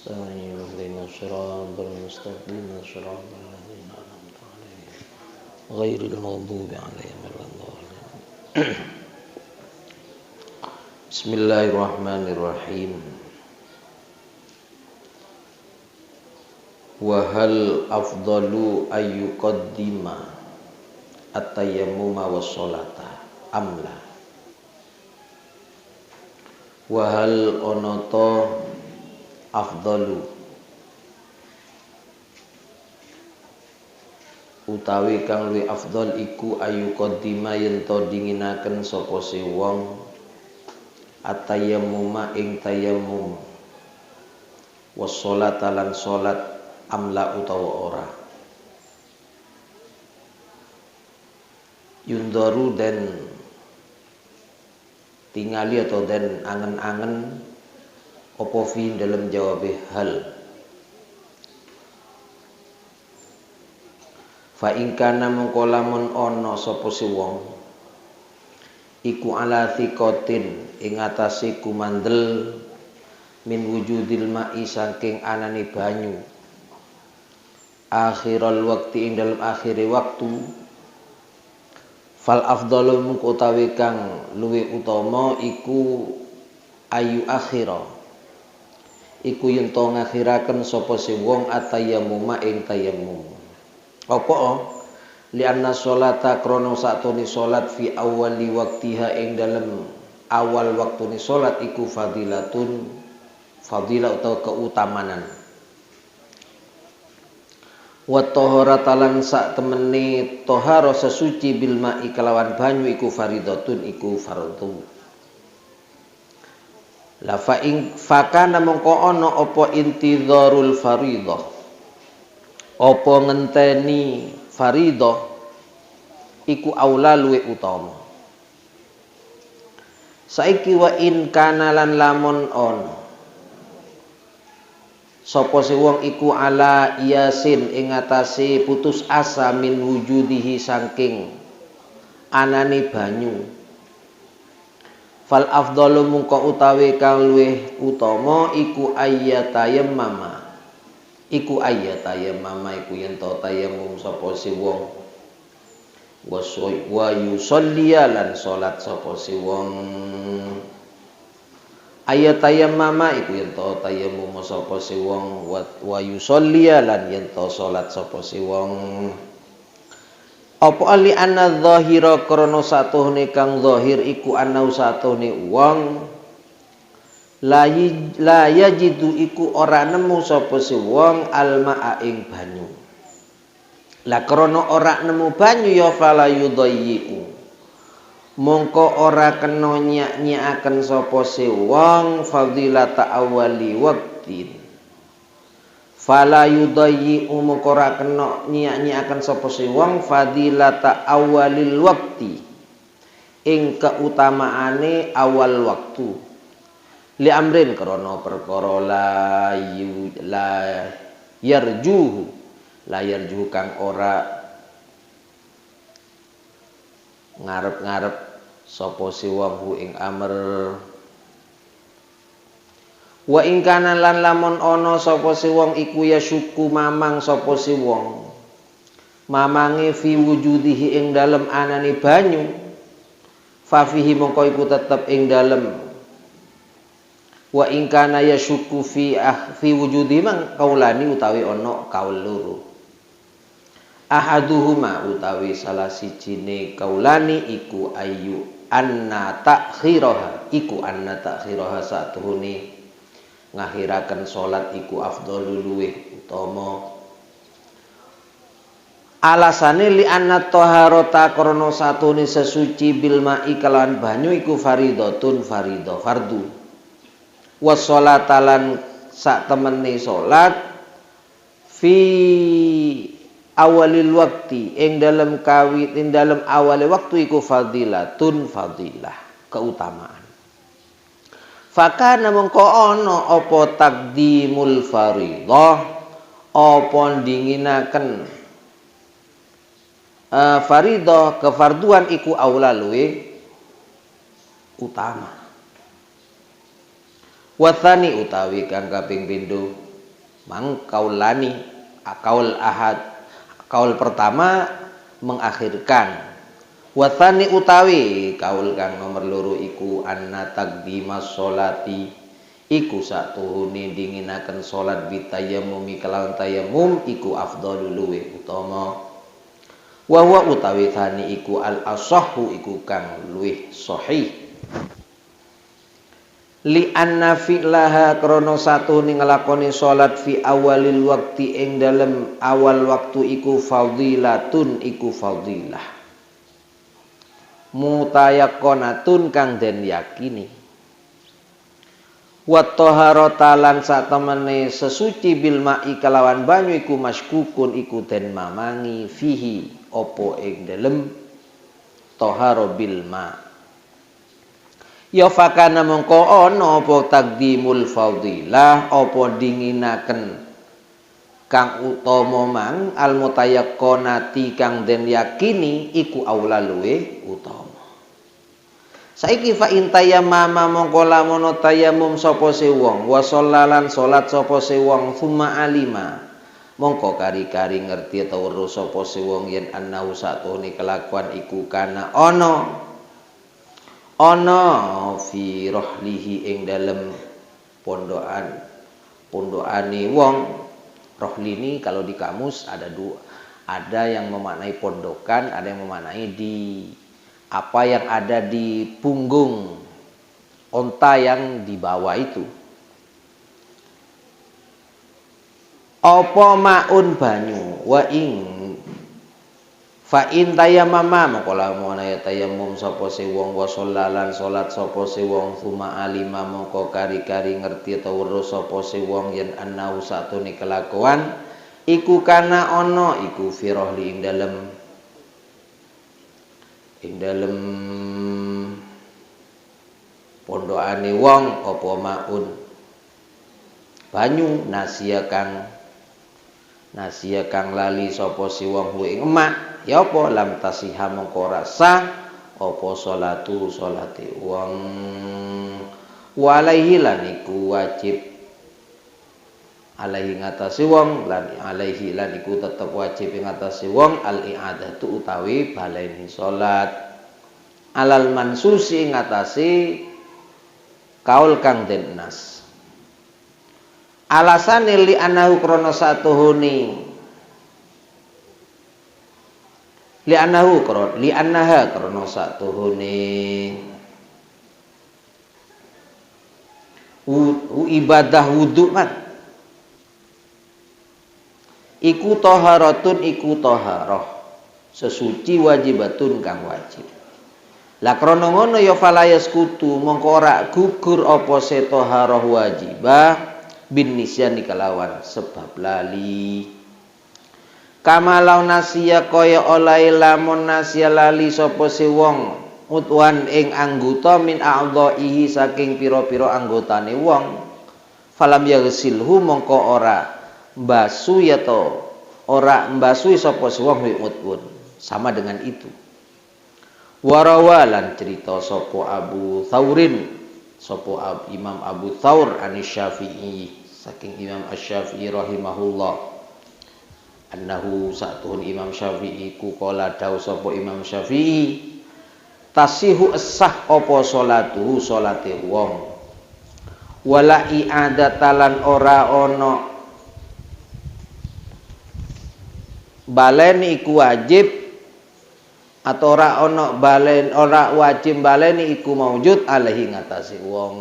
نستعين اهدنا الصراط المستقيم صراط الذين أنعمت عليهم غير المغضوب عليهم ولا الضالين. Bismillahirrahmanirrahim. Wa hal afdalu ayyuqaddima at-tayammuma was-sholata amla. Wa hal onoto afdalu utawi kang luwih afdal iku ayyuqaddima yen to dinginaken sapa si wong at-tayammuma ing tayammum was-sholata lan salat amla utawa ora. Yundaru dan tingali atau dan angen-angen opo fi dalam jawab hal. Fa in kana mengko lamun ana sapa si wong iku ala thiqatin ing atase kumandel min wujudil ma'i saking anane banyu akhiral waqti ing dalam akhire waktu fal afdalu mung utawi kang luwih utama iku ayu akhira iku yen to ngakhiraken sapa si wong atayammuma ing tayammum apa li anna sholata krono satune salat fi awali waqtiha ing dalem awal waktune salat iku fadilatun fadilah atau keutamanan wa taharata lan sak temene tahara sesuci bil ma'i kelawan banyu iku faridatun iku fardhu. La fa ing fakana mongko ana apa intidharul faridah apa ngenteni faridah iku aula luwih utama. Saiki wa in kana lan lamun ana sapa si wong iku ala yasin ing atase putus asa min wujudihi saking anane banyu fal afdalu mungko utawi kang luwih utama iku ayyatayammama iku yen to tayammum sapa si wong wa yusolliya lan salat sapa si wong ayatayammama iku yen to tayammum sapa si wong wa yusolliya lan yen to salat sapa si wong apa ali anna zahira krana satuhne kang zahir iku ana satuhne wong la yajidu iku ora nemu sapa si wong almaa ing banyu. La krana ora nemu banyu ya fala yudayyi'u mongko ora kena nyak-nyakaken sapa si wong fadilata awali waqtin. Fala yudayyi'u mongko ora kena nyak-nyakaken sapa si wong fadilata awalil waqti ing keutamaane awal waktu. Li amrin krana perkara la yarjuhu kang ora ngarep-ngarep sapa si wong hu ing amr wa ing kana lan lamun ana sapa si wong iku ya syuku mamang sapa si wong mamange fi wujudihi ing dalem anane banyu fa fihi mongko iku tetep ing dalem wa in kana yasyuku fi wujudi mang kaulani utawi ana kaul loro ahaduhuma utawi salah sijine kaulani iku ayu anna ta'khiraha satuhune ngakhiraken salat iku afdhalu luwih utama alasane li anna taharata krana satuhune sesuci bil ma'i kalawan banyu iku faridatun fardhu was-sholata lan sak temene salat fi awalil waqti ing dalem awale waktu iku fadilatun fadilah keutamaan. Fakana mongko ana apa taqdimul faridah apa dinginaken faridah kefarduan iku aula luwih utama. Wathani utawi kang kaping pindho mang kaulani kaul ahad kaul pertama mengakhirkan wathani utawi kaul kang nomor loro iku anna taqdimas sholati iku satuhune dinginaken salat bitayammumi kelawan tayammum iku afdhalul luwih utama wa utawi thani iku al asahhu iku kang luwih sahih li anna fi'laha krana satuhune nglakoni salat fi awalil waqti ing dalem awal waktu iku fadilatun iku fadilah mutayaqqanatun kang den yakini wa taharata lan satemene sesuci bil ma'i kelawan banyu iku maskukun iku den mamangi fihi apa ing dalem tahara bil ma ya fakana mongko ana apa taqdimul fadilah apa dinginaken kang utama mang al mutayaqqanati kang den yakini iku aula luwe utama saiki fa intayammama mongko lamun tayammum sapa se wong wa shallalan salat sapa se wong summa alima mongko kari-kari ngerti atau weruh sapa se wong yen annahu satune kelakuan iku kana ana fi rohlihi ing dalem pondokane wong. Rohli ini kalau di kamus ada dua, ada yang memaknai pondokan, ada yang memaknai di apa yang ada di punggung onta yang di bawah itu. Apa maun banyu wa ing fa in tayammama moko lamun tayammum sapa se wong wa shallalan salat sapa se wong suma alima moko kari-kari ngerti ta weruh sapa se wong yen annahu satune kelakuan iku kana ana iku firahli ing dalem pondokane wong apa maun banyu nasia kang lali sapa si wong hu ing emak ya apa lam tasiha mongko ora sah apa salate wong walaihi lan iku wajib alaihi ngatasi wong lan alaihi lan iku tetep wajib ngatasi wong al i'adatu utawi baleni salat alal mansusi ngatasi kaul kang den nas alasane li anahu krana satuhuni li annaha krana satuhune ibadah wudu kan iku taharatun iku taharah sesuci wajibatun kang wajib lah krana ngono ya falayas kutu mongko ora gugur apa se taharah wajibah bin nisyani kalawan sebab lali kama law nasiya kaya oleh lamun nasiya lali sapa se wong utwan ing anggota min a'dha'ihi saking pira-pira anggotane wong falam yaghsilhu mongko ora mbasu ya to ora mbasui sapa se wong utwun sama dengan itu warawalan cerita sapa Abu Thaurin sapa Imam Abu Thaur anis Syafi'i saking Imam Asy-Syafi'i rahimahullah annahu satuhun Imam Syafi'i ku qala dawu sapa Imam Syafi'i tasihu sah apa salatuhu salate wong wala i'adatalan ora ana baleni iku wajib atau ora ana balen ora wajib baleni iku maujud alaihi ngatasi wong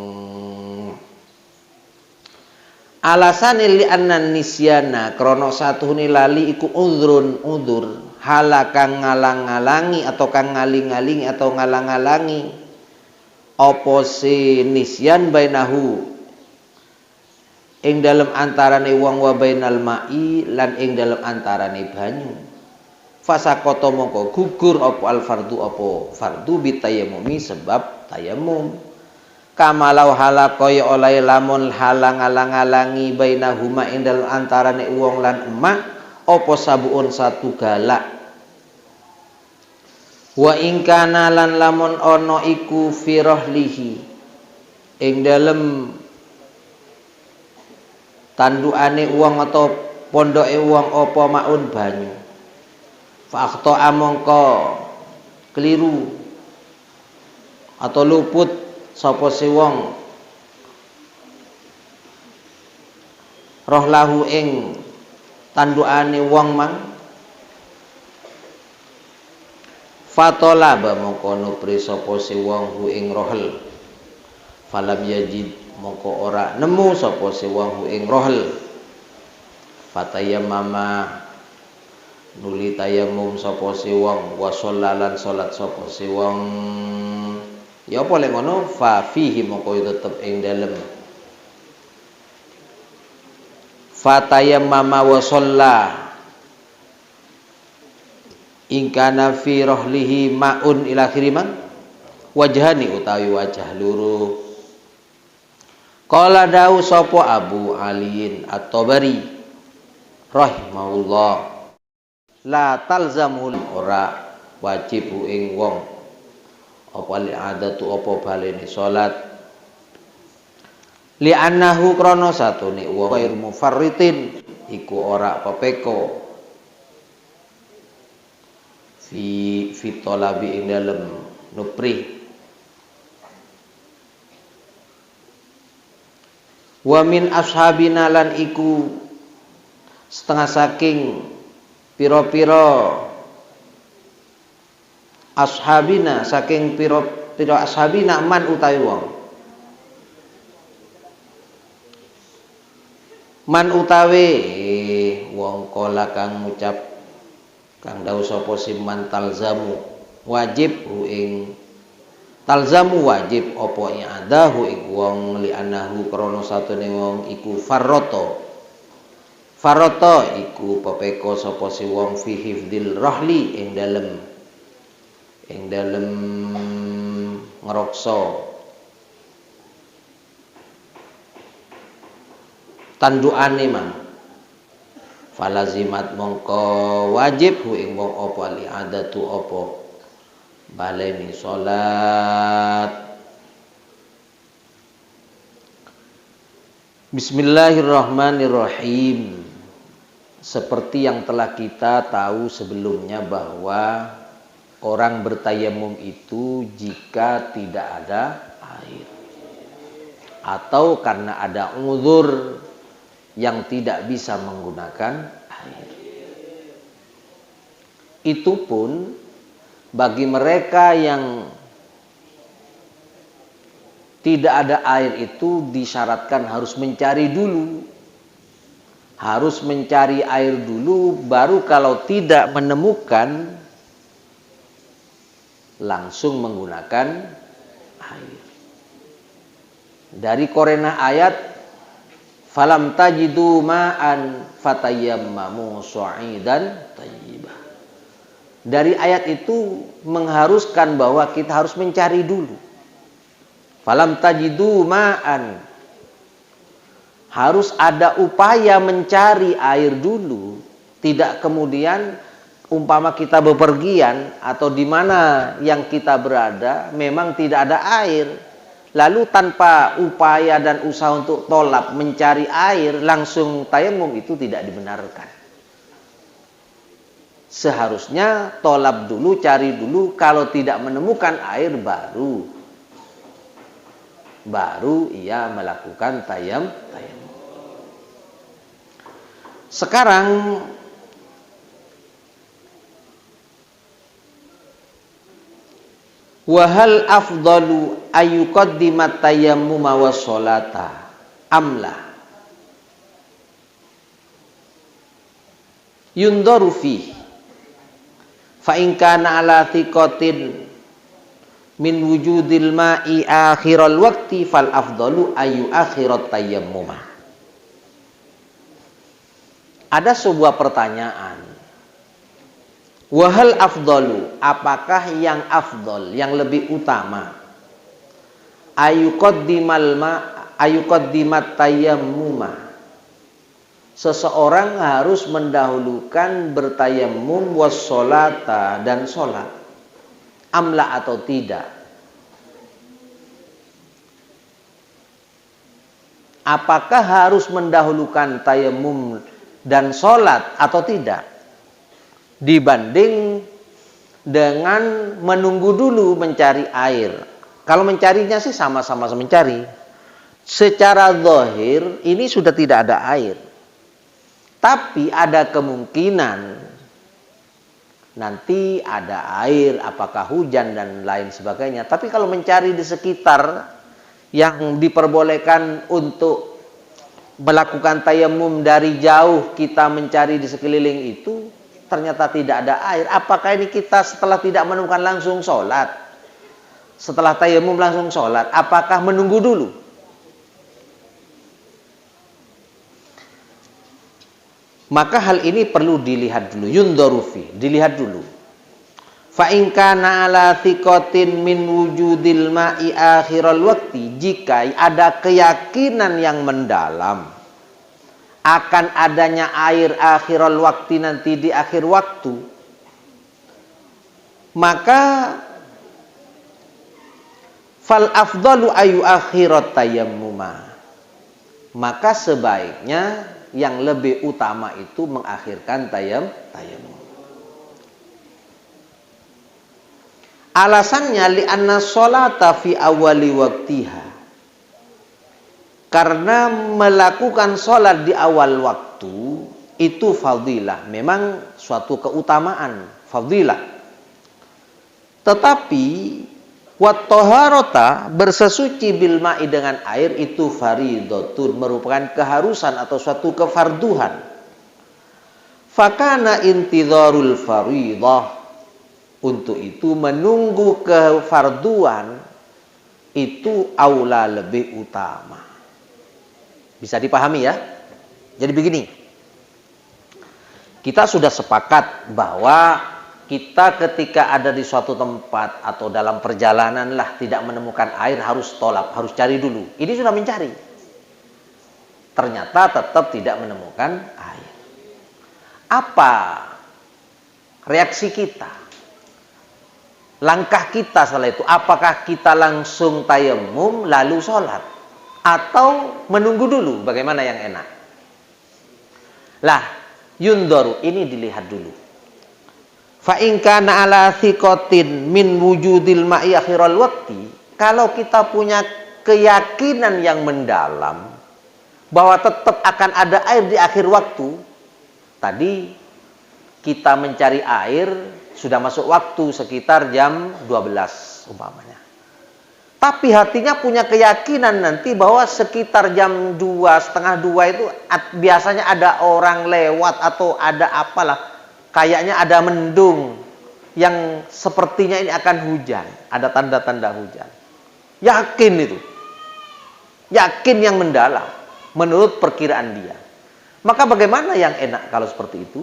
alasane li annan nisyana krana satuhune lali iku udzur halakang ngalang-alangi atau kang ngaling-alingi atau ngalang-alangi apa se nisyan bainahu ing dalem antarane wong wa bainal ma'i lan ing dalem antarane banyu fasaqata mongko gugur apa al fardu apa fardu bitayammumi sebab tayammum kamalau halakaya oleh lamun halang-alang-alangi bainahuma ing dalem antarane wong lan emak apa sabuun satu galak wa ing kana lan lamun ana iku firahlihi ing dalem tandukane wong atau pondoke wong apa maun banyu. Fa akhta mongko keliru atau luput sapa si wong roh lahu ing tandukane wong mang fatolaba mongko nupri sapa si wong hu ing rohel falam yajid mongko ora nemu sapa si wong hu ing rohel fatayammama nuli tayamum sapa si wong wa shallalan salat sapa si wong ya apa lek ngono fa fihi mongko tetep ing dalem fatayammama wa shalla in kana fi rohlihi maun ila khiriman wajhani utawi wajah luru. Qala dawu sapa Abu Aliin At-Tabari rahimahullah la talzamul ora wajib ing wong apa li adatu apa balene salat li annahu krana satune wong ghair mufarritin iku ora pepeko fi talabi ing dalem nupri wa min ashabina lan iku setengah saking piro-piro ashabina saking piro-piro ashabina man utawi wong man utawi wong kala kang ngucap kang dawuh sapa siman talzamu wajib ing talzamu wajib apa i'adahu ing wong li anahu krana satune wong iku farata iku pepeko sapa si wong fi hifdil rahli ing dalem ngrokso tandukane mang falazimat mongko wajib hu ing wong apa li adatu apa baleni salat. Bismillahirrahmanirrahim. Seperti yang telah kita tahu sebelumnya bahwa orang bertayamum itu jika tidak ada air atau karena ada uzur yang tidak bisa menggunakan air. Itu pun bagi mereka yang tidak ada air itu disyaratkan harus mencari dulu. Harus mencari air dulu, baru kalau tidak menemukan langsung menggunakan air. Dari korena ayat falam tajidu ma'an fatayammamu shu'idan thayyibah. Dari ayat itu mengharuskan bahwa kita harus mencari dulu. Falam tajidu ma'an, harus ada upaya mencari air dulu, tidak kemudian umpama kita bepergian atau di mana yang kita berada memang tidak ada air. Lalu tanpa upaya dan usaha untuk tolab mencari air langsung tayamum itu tidak dibenarkan. Seharusnya tolab dulu, cari dulu, kalau tidak menemukan air baru ia melakukan tayamum. Sekarang wahal afdalu ayyuqaddimat tayammuma was sholata amla yundaru fi fa in kana ala thiqatin min wujudil ma'i akhiral waqti fal afdalu ayu akhirat tayammuma. Ada sebuah pertanyaan. Wahal afdalu, apakah yang afdal, yang lebih utama? Ayuqaddimat tayammuma. Seseorang harus mendahulukan bertayammum wassolata dan sholat. Amla atau tidak? apakah harus mendahulukan tayamum dan sholat atau tidak, dibanding dengan menunggu dulu mencari air. Kalau mencarinya sih sama-sama mencari. Secara zahir ini sudah tidak ada air. Tapi ada kemungkinan nanti ada air, apakah hujan dan lain sebagainya. Tapi kalau mencari di sekitar yang diperbolehkan untuk melakukan tayamum dari jauh, kita mencari di sekeliling itu, ternyata tidak ada air. Apakah ini kita setelah tidak menemukan langsung sholat? Setelah tayamum langsung sholat, apakah menunggu dulu? Maka hal ini perlu dilihat dulu, yundharufi, dilihat dulu. Fa in kana ala thiqatin min wujudil ma'i akhiral waqti, jika ada keyakinan yang mendalam akan adanya air akhiral waqti, nanti di akhir waktu, maka fal afdalu ayu akhirat tayammuma, maka sebaiknya yang lebih utama itu mengakhirkan tayamum. Alasannya li'anna sholata fi awali waktiha, karena melakukan sholat di awal waktu itu fadilah, memang suatu keutamaan, fadilah. Tetapi wat taharata, bersesuci bil ma'i, dengan air, itu faridatun, merupakan keharusan atau suatu kefarduhan. Fakana intidharul faridah, untuk itu menunggu kefarduan itu aula, lebih utama. Bisa dipahami ya? Jadi begini, kita sudah sepakat bahwa kita ketika ada di suatu tempat atau dalam perjalanan lah tidak menemukan air, harus tolak, harus cari dulu. Ini sudah mencari, ternyata tetap tidak menemukan air. Apa reaksi kita? Langkah kita setelah itu, apakah kita langsung tayamum lalu sholat, atau menunggu dulu? Bagaimana yang enak? Lah, yundharu, ini dilihat dulu. Fa in kana ala thiqatin min wujudil ma'i akhiral waqti, kalau kita punya keyakinan yang mendalam bahwa tetap akan ada air di akhir waktu, tadi kita mencari air sudah masuk waktu sekitar jam 12 umpamanya, tapi hatinya punya keyakinan nanti bahwa sekitar jam 2, setengah 2 itu biasanya ada orang lewat atau ada apalah, kayaknya ada mendung yang sepertinya ini akan hujan, ada tanda-tanda hujan. Yakin itu. Yakin yang mendalam menurut perkiraan dia. Maka bagaimana yang enak kalau seperti itu?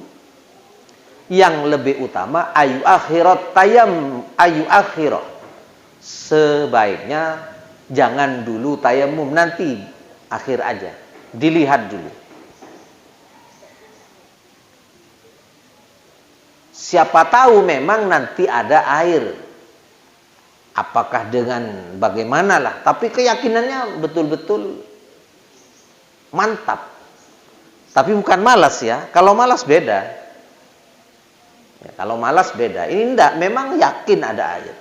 Yang lebih utama ayu akhirat ayu akhirat. Sebaiknya jangan dulu tayamum, nanti akhir aja. Dilihat dulu. Siapa tahu memang nanti ada air. Apakah dengan bagaimanalah, tapi keyakinannya betul-betul mantap. Tapi bukan malas ya. Kalau malas beda. Ya, kalau malas beda. Ini enggak, memang yakin ada air.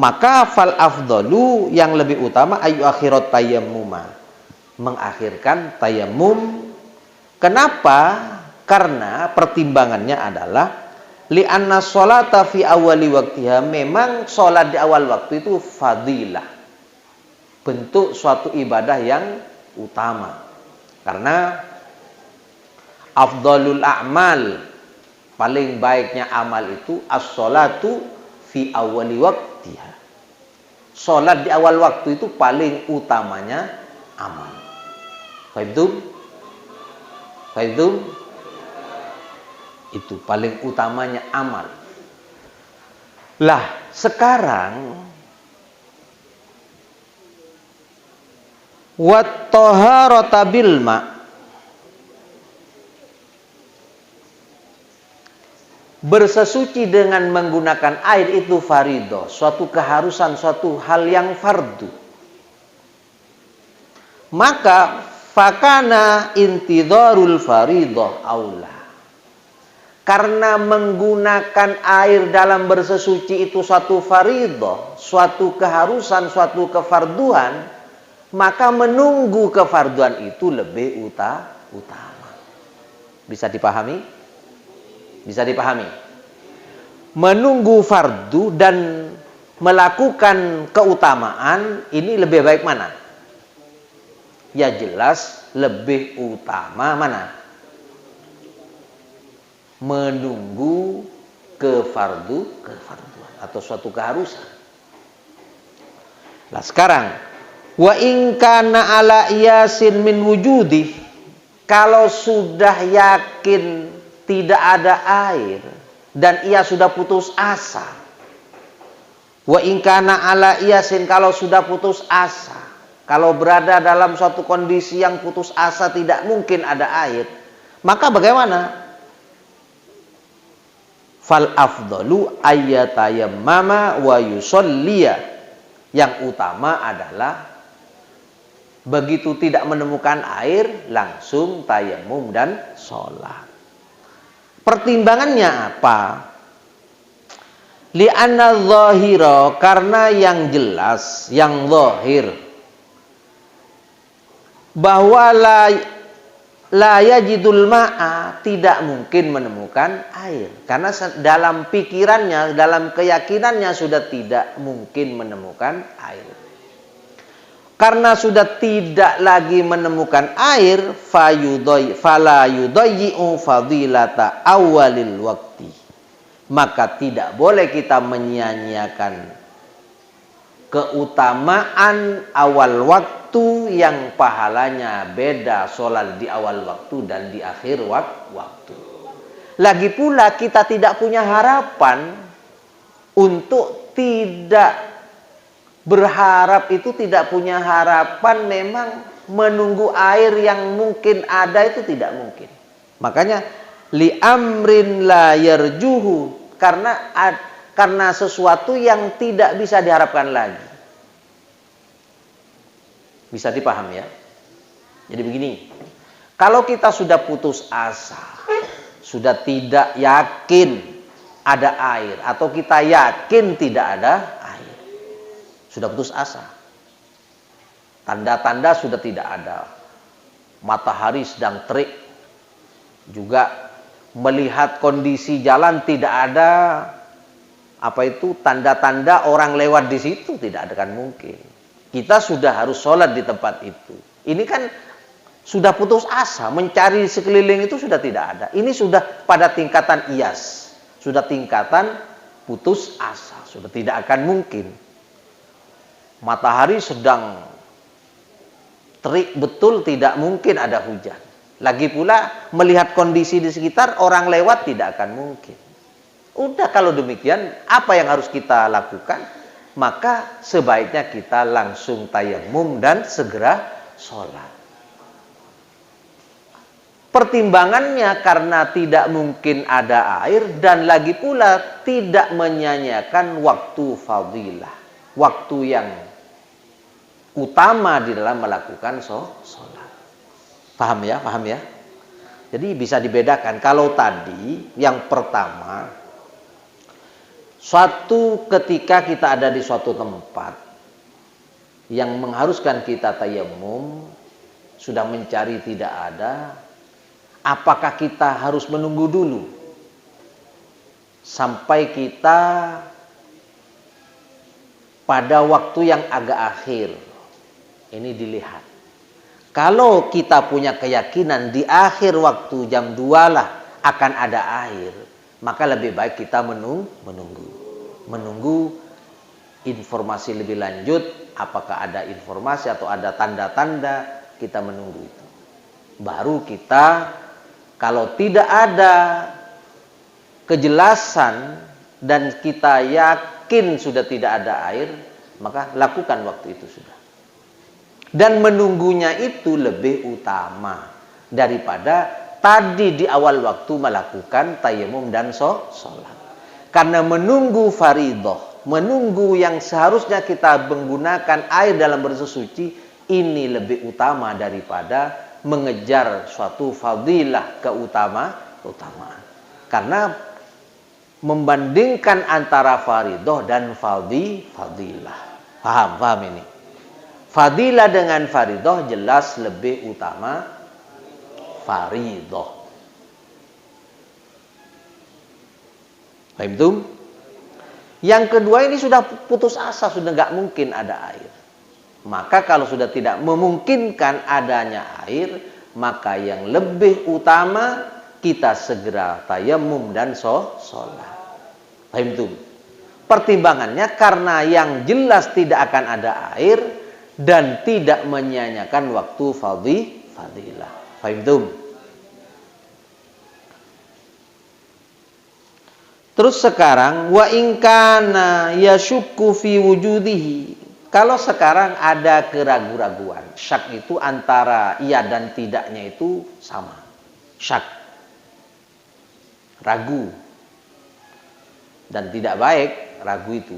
Maka fal afdalu, yang lebih utama ayu akhirat tayammuma, mengakhirkan tayamum. Kenapa? Karena pertimbangannya adalah li'anna sholata fi awali waktiha, memang sholat di awal waktu itu fadilah, bentuk suatu ibadah yang utama. Karena afdalul a'mal, paling baiknya amal itu as-sholatu fi awali waktiha, sholat di awal waktu itu paling utamanya amal. Fahimtum? Itu paling utamanya amal. Lah, sekarang wat taharata bil ma, bersesuci dengan menggunakan air itu faridah, suatu keharusan, suatu hal yang fardu. maka fakana intidharul faridah aula. Karena menggunakan air dalam bersesuci itu suatu faridah, suatu keharusan, suatu kefarduan, maka menunggu kefarduan itu lebih utama. Bisa dipahami? Bisa dipahami? Menunggu fardu dan melakukan keutamaan ini lebih baik mana? Ya jelas lebih utama mana? Menunggu kefarduan atau suatu keharusan. Nah sekarang, wa in kana ala yasin min wujudi, kalau sudah yakin tidak ada air dan ia sudah putus asa. Wa in kana ala yasin, kalau sudah putus asa, kalau berada dalam suatu kondisi yang putus asa tidak mungkin ada air, maka bagaimana? Fal afdalu ayyatayammama wa yusolliya. Yang utama adalah begitu tidak menemukan air langsung tayamum dan sholat. Pertimbangannya apa? Li'anna dhahira, karena yang jelas, yang zahir, bahwa la yajidul ma'a, tidak mungkin menemukan air. Karena dalam pikirannya, dalam keyakinannya sudah tidak mungkin menemukan air. Karena sudah tidak lagi menemukan air, fala yudayyi'u fadilata awalil waqti. Maka tidak boleh kita menyia-nyiakan keutamaan awal waktu yang pahalanya beda sholat di awal waktu dan di akhir waktu. Lagi pula kita tidak punya harapan untuk tidak berharap, itu tidak punya harapan memang menunggu air yang mungkin ada itu tidak mungkin. Makanya li amrin la yarjuhu, karena sesuatu yang tidak bisa diharapkan lagi. Bisa dipahami ya? Jadi begini, kalau kita sudah putus asa, sudah tidak yakin ada air, atau kita yakin tidak ada air, sudah putus asa, tanda-tanda sudah tidak ada, matahari sedang terik, juga melihat kondisi jalan tidak ada tanda-tanda orang lewat di situ, tidak akan mungkin. Kita sudah harus sholat di tempat itu. Ini kan sudah putus asa, mencari sekeliling itu sudah tidak ada. Ini sudah pada tingkatan iyas, sudah tingkatan putus asa, sudah tidak akan mungkin. Matahari sedang terik betul, tidak mungkin ada hujan. Lagi pula melihat kondisi di sekitar, orang lewat tidak akan mungkin. Udah kalau demikian, apa yang harus kita lakukan? Maka sebaiknya kita langsung tayamum dan segera sholat. Pertimbangannya karena tidak mungkin ada air dan lagi pula tidak menyanyiakan waktu fadilah, waktu yang utama di dalam melakukan sholat. Paham ya? Paham ya? Jadi bisa dibedakan. Kalau tadi yang pertama, suatu ketika kita ada di suatu tempat yang mengharuskan kita tayamum, sudah mencari tidak ada, apakah kita harus menunggu dulu sampai kita pada waktu yang agak akhir? Ini dilihat. Kalau kita punya keyakinan di akhir waktu jam 2 lah akan ada air, maka lebih baik kita menunggu informasi lebih lanjut. Apakah ada informasi atau ada tanda-tanda, kita menunggu itu. Baru kita, kalau tidak ada kejelasan dan kita yakin sudah tidak ada air, maka lakukan waktu itu sudah. Dan menunggunya itu lebih utama daripada tadi di awal waktu melakukan tayamum dan sholat. Karena menunggu faridah, menunggu yang seharusnya kita menggunakan air dalam bersesuci, ini lebih utama daripada mengejar suatu fadilah keutamaan. Karena membandingkan antara faridoh dan fadilah. Paham ini? Fadilah dengan faridoh jelas lebih utama faridoh. Paham itu? Yang kedua ini sudah putus asa, sudah nggak mungkin ada air. Maka kalau sudah tidak memungkinkan adanya air, maka yang lebih utama kita segera tayamum dan sholat. Paham itu? Pertimbangannya karena yang jelas tidak akan ada air dan tidak menyanyiakan waktu fadilah. Paham itu? Terus sekarang wa in kana yashukku fi wujudihi. Kalau sekarang ada keraguan-raguan, syak itu antara iya dan tidaknya itu sama. Syak. Ragu. Dan tidak baik ragu itu.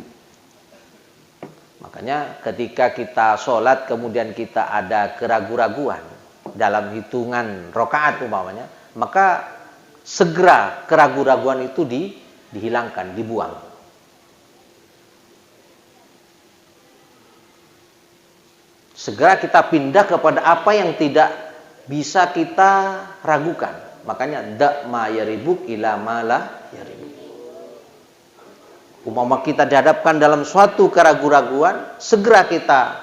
Makanya ketika kita sholat kemudian kita ada keraguan-raguan dalam hitungan rakaat umpamanya, maka segera keraguan-raguan itu dihilangkan, dibuang. Segera kita pindah kepada apa yang tidak bisa kita ragukan. Makanya da ma yaribuk ila ma la yaribuk. Umpama kita dihadapkan dalam suatu keraguan-raguan, segera kita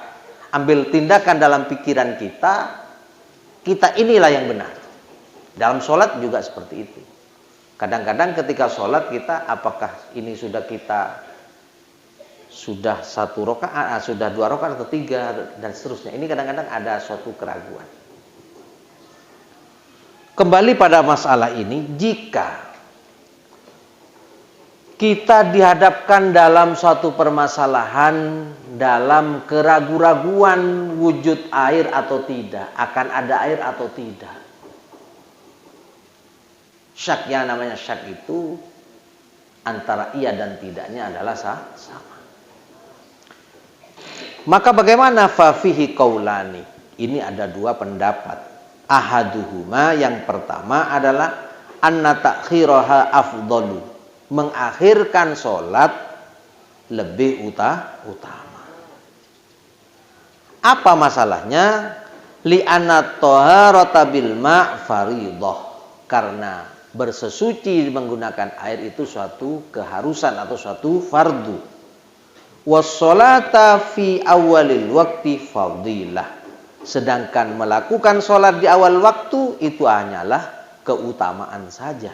ambil tindakan dalam pikiran kita inilah yang benar. Dalam sholat juga seperti itu. Kadang-kadang ketika sholat kita, apakah ini sudah satu rakaat, sudah 2 rakaat atau 3 dan seterusnya. Ini kadang-kadang ada suatu keraguan. Kembali pada masalah ini, jika kita dihadapkan dalam suatu permasalahan dalam keraguan-raguan wujud air atau tidak, akan ada air atau tidak. Syak, yang namanya syak itu antara iya dan tidaknya adalah sama. Maka bagaimana fafihi qaulani? Ini ada 2 pendapat. Ahaduhuma, yang pertama adalah anna ta'khiraha afdalu. Mengakhirkan sholat lebih utama. Apa masalahnya? Li'anna taharata bil ma' faridah. Karena bersesuci menggunakan air itu suatu keharusan atau suatu fardu. Wassolata fi awalil waktu fadilah. Sedangkan melakukan sholat di awal waktu itu hanyalah keutamaan saja.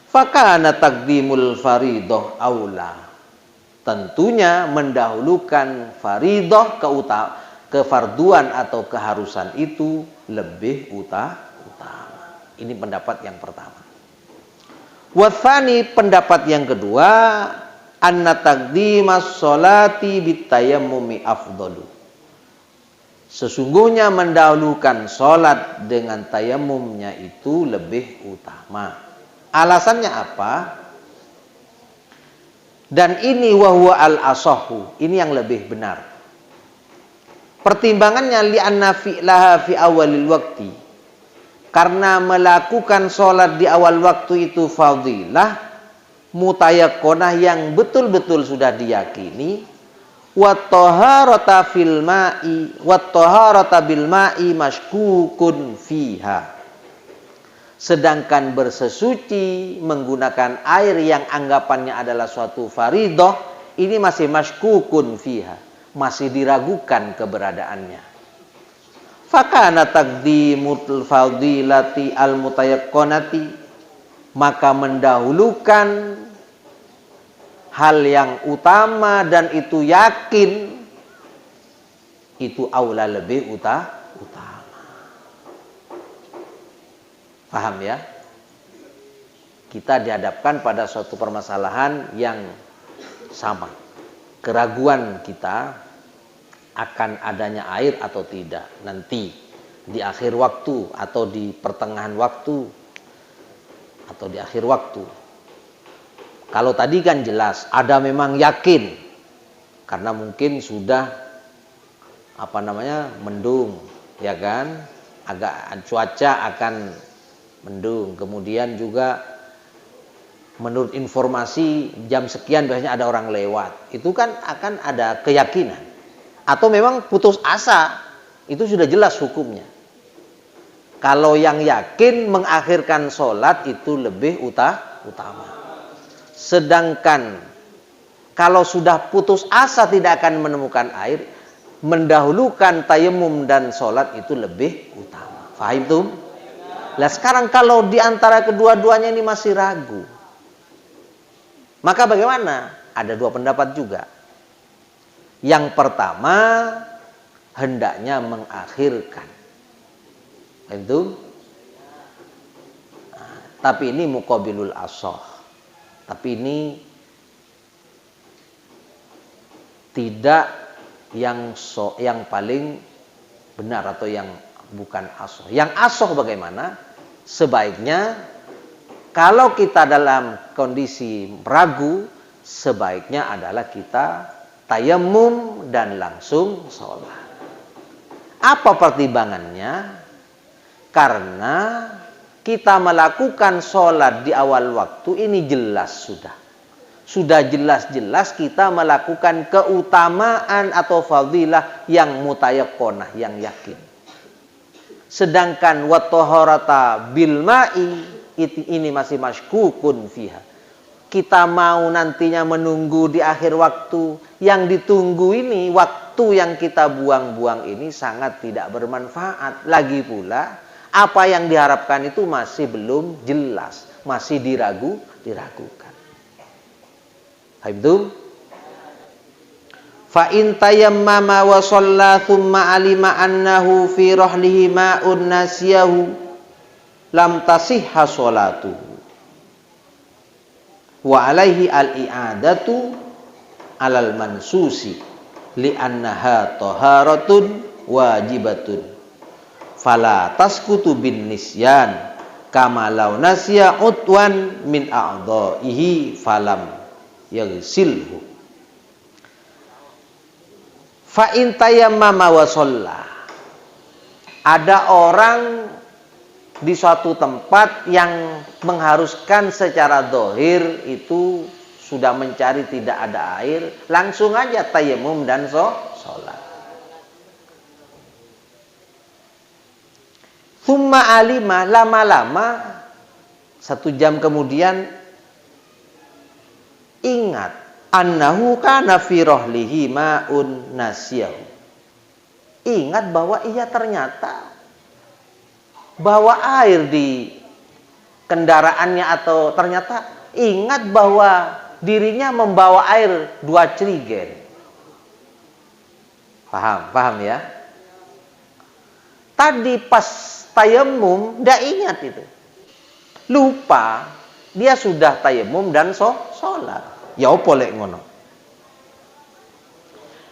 Fakana taqdimul faridah aula. Tentunya mendahulukan faridah kefarduan atau keharusan itu lebih utama. Ini pendapat yang pertama. Wathani, pendapat yang kedua, anna taqdimas sholati bitayammumi afdalu. Sesungguhnya mendahulukan sholat dengan tayamumnya itu lebih utama. Alasannya apa? Dan ini wahwa al-asahu, ini yang lebih benar. Pertimbangannya li'anna fi'laha fi awalil waqti. Karena melakukan sholat di awal waktu itu fadilah mutayakkonah yang betul-betul sudah diyakini. Wat-taharata fil ma'i wat-taharata bil ma'i mashkukun fiha. Sedangkan bersesuci menggunakan air yang anggapannya adalah suatu faridah, ini masih mashkukun fiha, masih diragukan keberadaannya. Fakana taqdimul fadilati al mutayaqqanati, maka mendahulukan hal yang utama dan itu yakin, itu aula lebih utama. Paham ya? Kita dihadapkan pada suatu permasalahan yang sama. Keraguan kita akan adanya air atau tidak nanti di akhir waktu atau di pertengahan waktu atau di akhir waktu. Kalau tadi kan jelas ada memang yakin karena mungkin sudah mendung, ya kan? Agak cuaca akan mendung. Kemudian juga menurut informasi jam sekian biasanya ada orang lewat. Itu kan akan ada keyakinan. Atau memang putus asa, itu sudah jelas hukumnya. Kalau yang yakin mengakhirkan sholat itu lebih utama. Sedangkan kalau sudah putus asa tidak akan menemukan air, mendahulukan tayamum dan sholat itu lebih utama. Fahim tuh? Nah sekarang kalau di antara kedua-duanya ini masih ragu, maka bagaimana? Ada dua pendapat juga. Yang pertama, hendaknya mengakhirkan. Itu. Nah, tapi ini muqabilul ashah. Tapi ini tidak yang paling benar atau yang bukan ashah. Yang ashah bagaimana? Sebaiknya kalau kita dalam kondisi ragu, sebaiknya adalah kita tayamum dan langsung sholat. Apa pertimbangannya? Karena kita melakukan sholat di awal waktu ini jelas sudah. Sudah jelas-jelas kita melakukan keutamaan atau fadilah yang mutayaqqonah, yang yakin. Sedangkan wat-taharata bil ma'i ini masih masykukun fiha. Kita mau nantinya menunggu di akhir waktu, yang ditunggu ini, waktu yang kita buang-buang ini sangat tidak bermanfaat. Lagi pula, apa yang diharapkan itu masih belum jelas, masih diragukan. Paham? Fa in tayammama wa shalla thumma alima annahu fi rahlihi ma'un nasiyahu lam tasihha sholatuhu wa alaihi al-i'adatu alal mansusi li'annaha taharatun wajibatun fala taskutu bin nisyan kama law nasiya utwan min a'dha'ihi falam yaghsilhu. Fa in tayammama wa shalla. Ada orang di suatu tempat yang mengharuskan secara zahir itu sudah mencari tidak ada air, langsung aja tayamum dan sholat. Thumma alima, lama-lama 1 jam kemudian ingat annahu kana fi rahlihi ma'un nasiyahu. Ingat bahwa ia ternyata bawa air di kendaraannya, atau ternyata ingat bahwa dirinya membawa air 2 cerigen. Paham ya? Tadi pas tayamum tidak ingat itu. Lupa, dia sudah tayamum dan sholat. Ya opo lek ngono.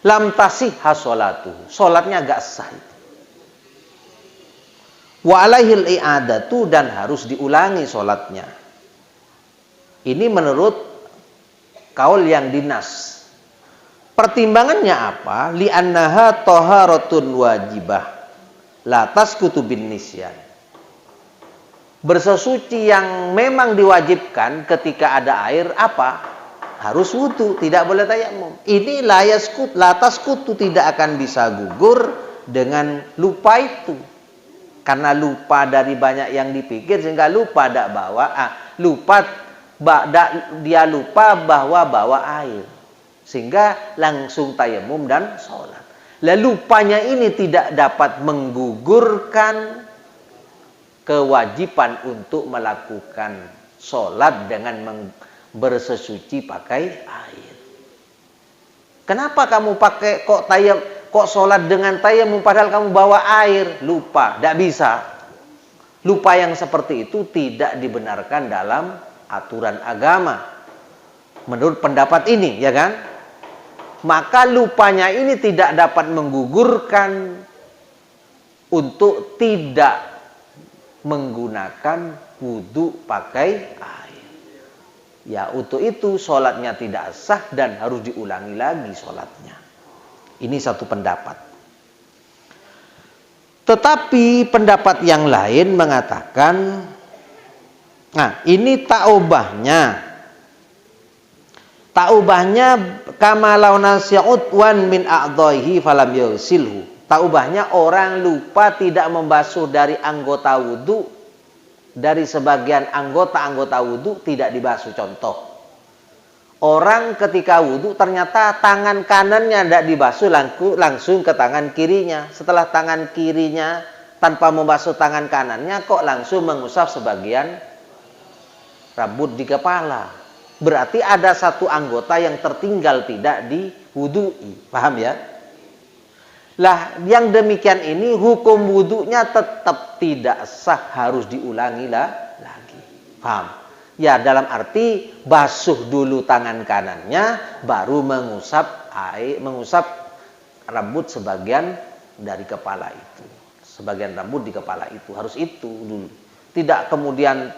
Lam tasihha sholatu. Sholatnya gak sah itu. Wa alaihil i'adatu, dan harus diulangi sholatnya. Ini menurut kaul yang dinas. Pertimbangannya apa? Li'annaha taharatun wajibah la taskutu bin nisyan. Bersesuci yang memang diwajibkan ketika ada air apa? Harus wudu, tidak boleh tayamum. Ini la taskutu, tidak akan bisa gugur dengan lupa itu. Karena lupa dari banyak yang dipikir sehingga lupa dia lupa bahwa bawa air. Sehingga langsung tayamum dan sholat. Lalu lupanya ini tidak dapat menggugurkan kewajiban untuk melakukan sholat dengan bersesuci pakai air. Kenapa kamu pakai kok sholat dengan tayamum padahal kamu bawa air? Lupa, tidak bisa. Lupa yang seperti itu tidak dibenarkan dalam aturan agama. Menurut pendapat ini, ya kan? Maka lupanya ini tidak dapat menggugurkan untuk tidak menggunakan wudu pakai air. Ya, untuk itu sholatnya tidak sah dan harus diulangi lagi sholatnya. Ini satu pendapat. Tetapi pendapat yang lain mengatakan, nah ini taubahnya kamalau nasya'ud wan min a'dhahi falam yusilhu. Taubahnya orang lupa tidak membasuh dari anggota wudu, dari sebagian anggota wudu tidak dibasuh. Contoh, orang ketika wudu ternyata tangan kanannya tidak dibasuh, langsung ke tangan kirinya. Setelah tangan kirinya tanpa membasuh tangan kanannya, kok langsung mengusap sebagian rambut di kepala. Berarti ada satu anggota yang tertinggal tidak diwudui. Paham ya? Lah, yang demikian ini hukum wudunya tetap tidak sah, harus diulangi lagi. Paham? Ya, dalam arti basuh dulu tangan kanannya, baru mengusap rambut sebagian dari kepala itu. Sebagian rambut di kepala itu, harus itu dulu. Tidak kemudian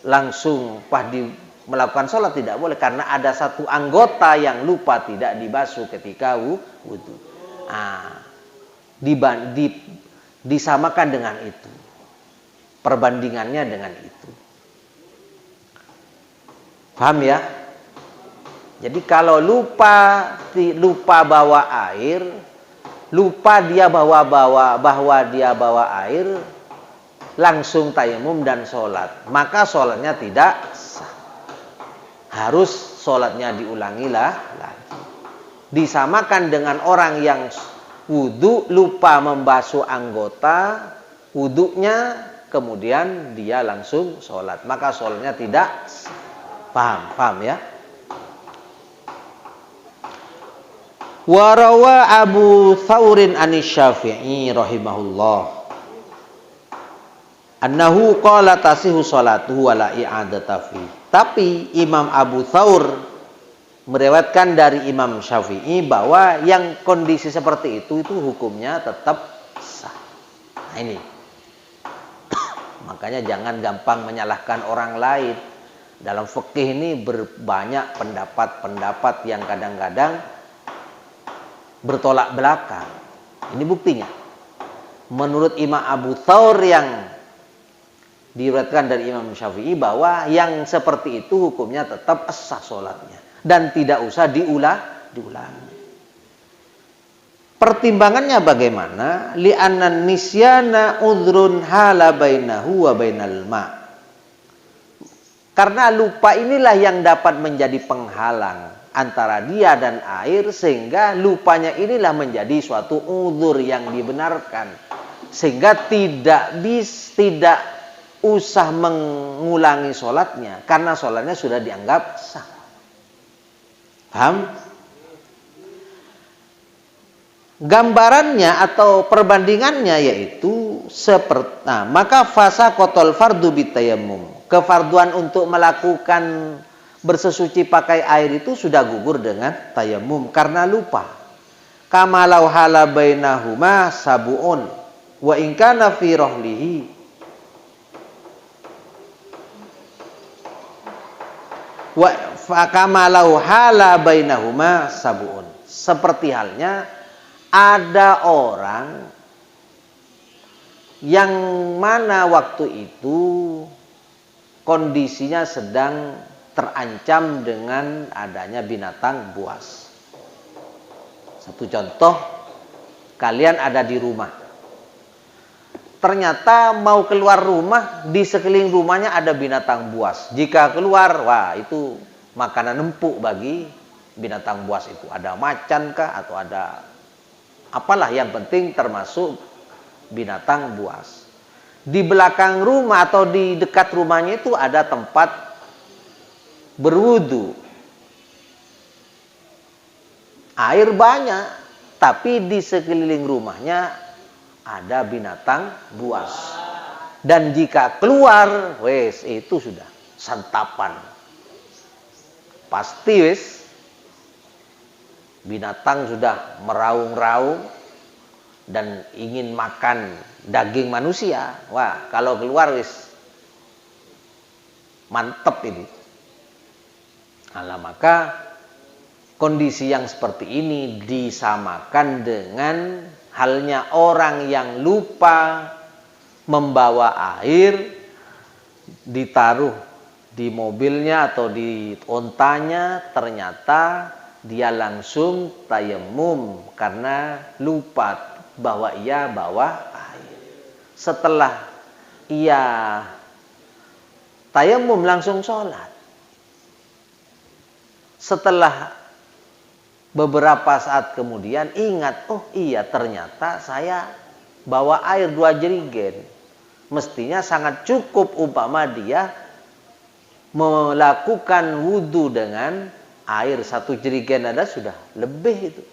langsung melakukan sholat, tidak boleh, karena ada satu anggota yang lupa tidak dibasuh ketika wudu. Disamakan dengan itu, perbandingannya dengan itu. Paham ya? Jadi kalau lupa bawa air, lupa dia bahwa dia bawa air, langsung tayamum dan sholat, maka sholatnya tidak sah. Harus sholatnya diulangi lagi. Disamakan dengan orang yang wudu lupa membasuh anggota wudunya, kemudian dia langsung sholat, maka sholatnya tidak sah. Paham ya? Warawa Abu Thawrin anis Syafi'i rahimahullah annahu qala tasihu sholatuhu wala i'adata fi. Tapi Imam Abu Thawr meriwayatkan dari Imam Syafi'i bahwa yang kondisi seperti itu hukumnya tetap sah. Nah ini. Makanya jangan gampang menyalahkan orang lain. Dalam fikih ini banyak pendapat-pendapat yang kadang-kadang bertolak belakang. Ini buktinya. Menurut Imam Abu Thawr yang diriwayatkan dari Imam Syafi'i bahwa yang seperti itu hukumnya tetap sah sholatnya dan tidak usah diulangi. Pertimbangannya bagaimana? Li'annan nisyana udhrun hala bainahu wa bainal ma'. Karena lupa inilah yang dapat menjadi penghalang antara dia dan air, sehingga lupanya inilah menjadi suatu uzur yang dibenarkan, sehingga tidak usah mengulangi sholatnya karena sholatnya sudah dianggap sah. Paham? Gambarannya atau perbandingannya yaitu seperti, maka fasa kotol fardu bitayammum. Kefarduan untuk melakukan bersesuci pakai air itu sudah gugur dengan tayammum karena lupa. Kamalau hala bainahuma sabuun wa in kana fi rahlihi. Wa kamalau hala bainahuma sabuun. Seperti halnya ada orang yang mana waktu itu kondisinya sedang terancam dengan adanya binatang buas. Satu contoh, kalian ada di rumah. Ternyata mau keluar rumah, di sekeliling rumahnya ada binatang buas. Jika keluar, wah itu makanan empuk bagi binatang buas itu. Ada macan kah atau ada apalah, yang penting termasuk binatang buas. Di belakang rumah atau di dekat rumahnya itu ada tempat berwudu. Air banyak, tapi di sekeliling rumahnya ada binatang buas. Dan jika keluar, wes itu sudah santapan. Pasti wes binatang sudah meraung-raung dan ingin makan daging manusia. Wah, kalau keluar wis mantep ini. Nah, maka kondisi yang seperti ini disamakan dengan halnya orang yang lupa membawa air, ditaruh di mobilnya atau di ontanya, ternyata dia langsung tayamum karena lupa bahwa ia bawa air. Setelah ia tayamum langsung sholat. Setelah beberapa saat kemudian ingat, oh iya ternyata saya bawa air 2 jerigen. Mestinya sangat cukup umpama dia melakukan wudhu dengan air 1 jerigen ada sudah lebih itu.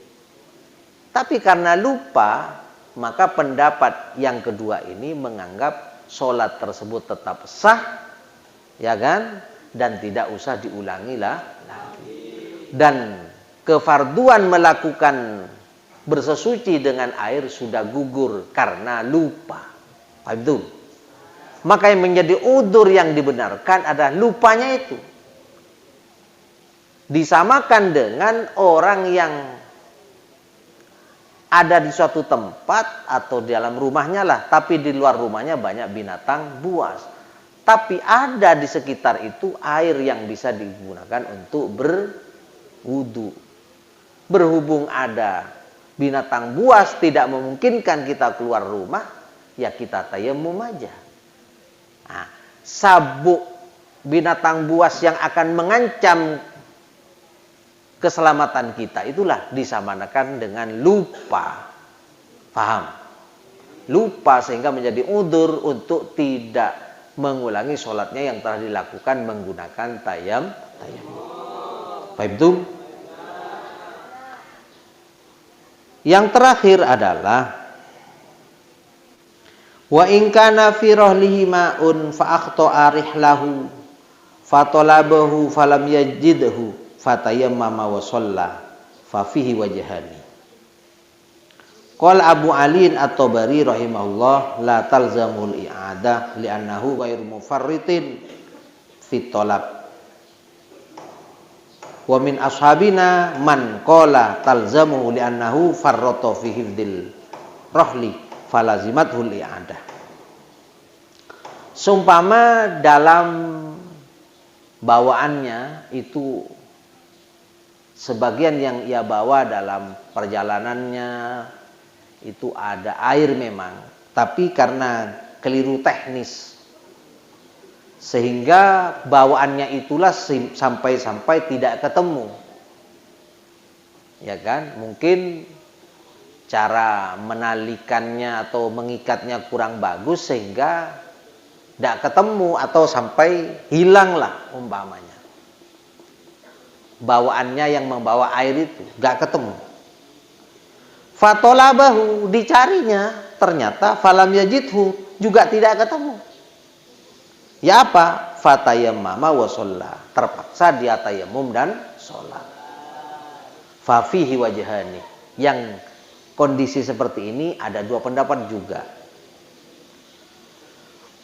Tapi karena lupa, maka pendapat yang kedua ini menganggap sholat tersebut tetap sah, ya kan? Dan tidak usah diulangi lagi. Dan kefarduan melakukan bersesuci dengan air sudah gugur karena lupa. Paham itu? Maka yang menjadi udzur yang dibenarkan adalah lupanya itu. Disamakan dengan orang yang ada di suatu tempat atau di dalam rumahnya lah, tapi di luar rumahnya banyak binatang buas. Tapi ada di sekitar itu air yang bisa digunakan untuk berwudu. Berhubung ada binatang buas tidak memungkinkan kita keluar rumah, ya kita tayamum aja. Nah, sabuk binatang buas yang akan mengancam keselamatan kita itulah disamakan dengan lupa. Paham? Lupa sehingga menjadi udzur untuk tidak mengulangi sholatnya yang telah dilakukan menggunakan tayamum. Paham itu? Yang terakhir adalah wa in kana fi rahlihi ma'un fa akhta'a rihlahu fatalabahu falam yajidhu fatayammama wa shalla fa fihi wajhani. Qala Abu Ali At-Tabari rahimahullah la talzamul i'adah li'annahu ghairu mufarritin fi talab. Wa min ashabina man qala talzamu li'annahu farrata fi hifdzil rahli falazimatul i'adah. Seumpama dalam bawaannya itu sebagian yang ia bawa dalam perjalanannya itu ada air memang, tapi karena keliru teknis sehingga bawaannya itulah sampai-sampai tidak ketemu. Ya kan? Mungkin cara menalikannya atau mengikatnya kurang bagus sehingga tidak ketemu atau sampai hilanglah umpamanya. Bawaannya yang membawa air itu tidak ketemu. Fatolabahu dicarinya ternyata falam yajidhu juga tidak ketemu. Ya apa? Fatayammama wa shalla. Terpaksa dia tayamum dan sholat. Fafihi wajhani. Yang kondisi seperti ini ada 2 pendapat juga.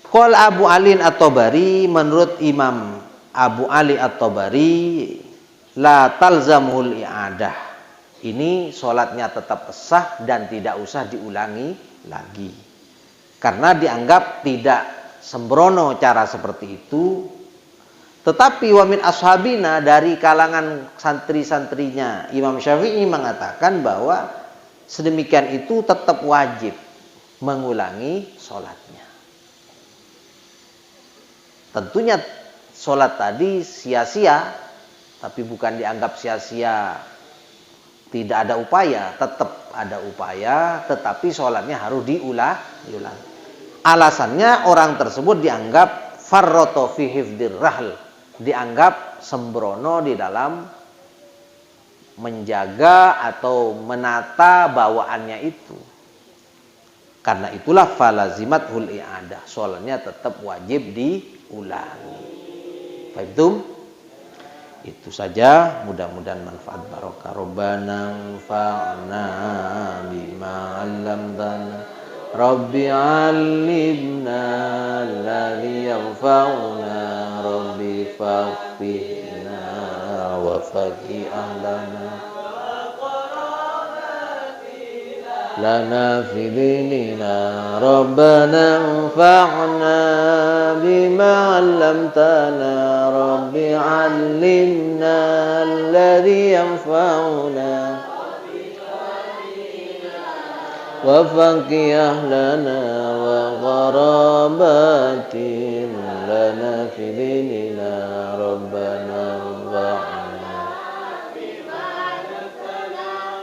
Qol Abu Ali At-Tabari, menurut Imam Abu Ali At-Tabari, la talzamul i'adah. Ini sholatnya tetap sah dan tidak usah diulangi lagi. Karena dianggap tidak sembrono cara seperti itu. Tetapi wa min ashabina, dari kalangan santri-santrinya Imam Syafi'i mengatakan bahwa sedemikian itu tetap wajib mengulangi sholatnya. Tentunya sholat tadi sia-sia, tapi bukan dianggap sia-sia tidak ada upaya, tetap ada upaya, tetapi sholatnya harus diulang. Alasannya orang tersebut dianggap farroto fi hifdzir rahl, dianggap sembrono di dalam menjaga atau menata bawaannya itu. Karena itulah falazimatul i'adah, sholatnya tetap wajib diulangi. Fahim? Itu saja, mudah-mudahan manfaat barokah. Rabbana anfa'na bima 'allamtana Rabbi 'allimna alladhi yanfa'una Rabbi faghfirna wa faqih ahlana لنا في ديننا ربنا انفعنا بما علمتنا رب علمنا الذي ينفعنا وفقه أهلنا وغرابات لنا في ديننا ربنا انفعنا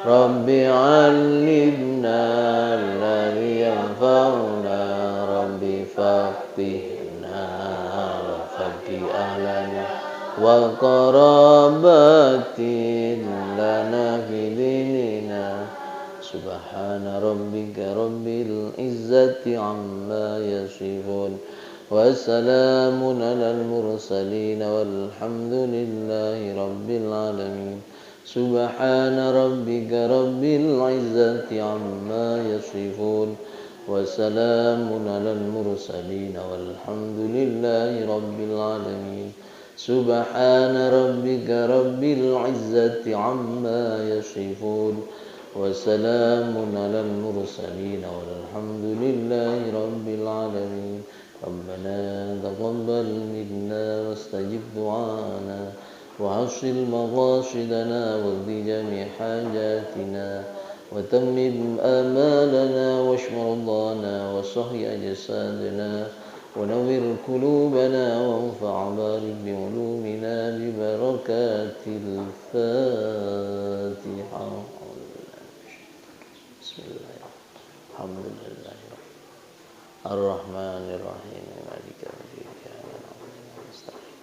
رب علمنا الذي ينفعنا رب فقهنا وفقه أهلنا وقرابات لنا في ديننا سبحان ربك رب العزة عما يصفون وسلام على المرسلين والحمد لله رب العالمين سبحان ربك رب العزة عما يصفون وسلام على المرسلين والحمد لله رب العالمين سبحان ربك رب العزة عما يصفون وسلام على المرسلين والحمد لله رب العالمين ربنا تقبل منا واستجب دعانا وحصل مقاصدنا واقض جميع حاجاتنا وتمم آمالنا واشف مرضانا وصحي أجسادنا ونور قلوبنا وانفع بارك بعلومنا ببركات الفاتحة بسم الله الحمد لله الرحمن الرحيم مالك يوم الدين إياك نعبد وإياك نستعين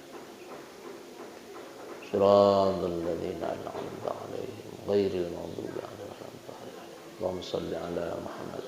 صراط الذين أنعمت عليهم غير المغضوب عليهم ولا الضالين اللهم صل على محمد